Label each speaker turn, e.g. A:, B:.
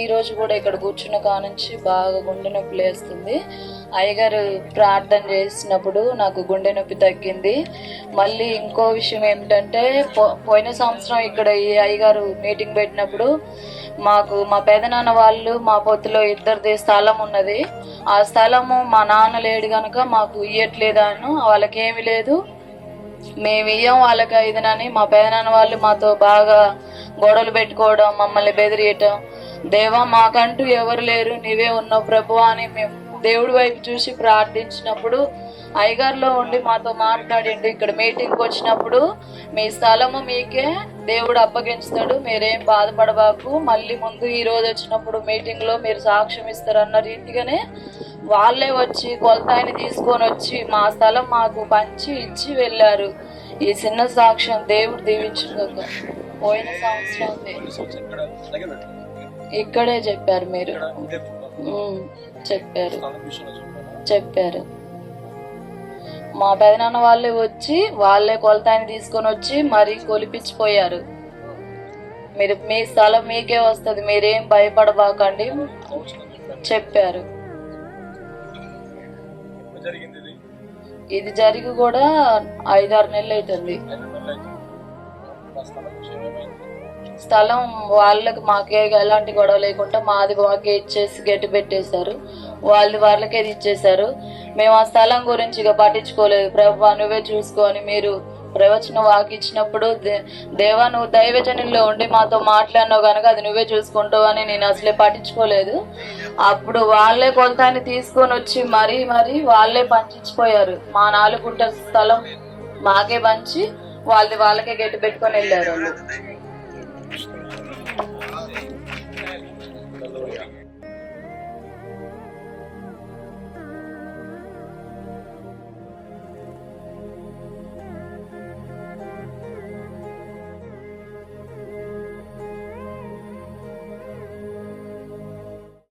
A: ఈ రోజు కూడా ఇక్కడ కూర్చున్న కానుంచి బాగా గుండె నొప్పి లేస్తుంది. అయ్యగారు ప్రార్థన చేసినప్పుడు నాకు గుండె నొప్పి తగ్గింది. మళ్ళీ ఇంకో విషయం ఏమిటంటే పోయిన సంవత్సరం ఇక్కడ ఈ అయ్యగారు మీటింగ్ పెట్టినప్పుడు మాకు మా పెదనాన్న వాళ్ళు మా పొత్తులో ఇద్దరిది స్థలం ఉన్నది. ఆ స్థలము మా నాన్న లేడు కనుక మాకు ఇయ్యట్లేదాను, వాళ్ళకి ఏమి లేదు, మేము ఇయ్యం వాళ్ళకి ఇదనని మా పెదనాన్న వాళ్ళు మాతో బాగా గొడవలు పెట్టుకోవడం, మమ్మల్ని బెదిరియటం. దేవా మాకంటూ ఎవరు లేరు, నీవే ఉన్నావు ప్రభువా అని మేము దేవుడి వైపు చూసి ప్రార్థించినప్పుడు అయ్యగారులో ఉండి మాతో మాట్లాడిండు. ఇక్కడ మీటింగ్కి వచ్చినప్పుడు మీ స్థలము మీకే దేవుడు అప్పగించుతాడు, మీరేం బాధపడబాకు, మళ్ళీ ముందు ఈ రోజు వచ్చినప్పుడు మీటింగ్లో మీరు సాక్ష్యం ఇస్తారన్న రీతిగానే వాళ్ళే వచ్చి కొలతాయిని తీసుకొని వచ్చి మా స్థలం మాకు పంచి ఇచ్చి వెళ్ళారు. ఈ చిన్న సాక్ష్యం దేవుడు దీవించుగా. పోయిన సంవత్సరం ఇక్కడే చెప్పారు, మీరు చెప్పారు మా పెదనాన్న వాళ్ళే వచ్చి వాళ్ళే కొలతాయిని తీసుకొని వచ్చి మరీ కొలిపించిపోయారు. మీరు మీ స్థలం మీకే వస్తుంది, మీరేం భయపడబాకండి చెప్పారు. ఇది జరిగి కూడా 5-6 నెలలు అవుతుంది. స్థలం వాళ్ళకి మాకే ఎలాంటి గొడవ లేకుండా మాది మాకే ఇచ్చేసి గట్టి పెట్టేశారు, వాళ్ళకే ఇచ్చేశారు. మేము ఆ స్థలం గురించి ఇక పట్టించుకోలేదు. ప్రభువా నువ్వే చూసుకొని మీరు ప్రవచన వాకి ఇచ్చినప్పుడు దేవా నువ్వు దైవజనుల్లో ఉండి మాతో మాట్లాడినావు కనుక అది నువ్వే చూసుకుంటావు అని నేను అసలే పట్టించుకోలేదు. అప్పుడు వాళ్ళే కొలతాన్ని తీసుకొని వచ్చి మరీ వాళ్ళే పంచిపోయారు. మా 4 గుంటల స్థలం మాకే పంచి వాళ్ళకే గట్టి పెట్టుకొని వెళ్ళారు.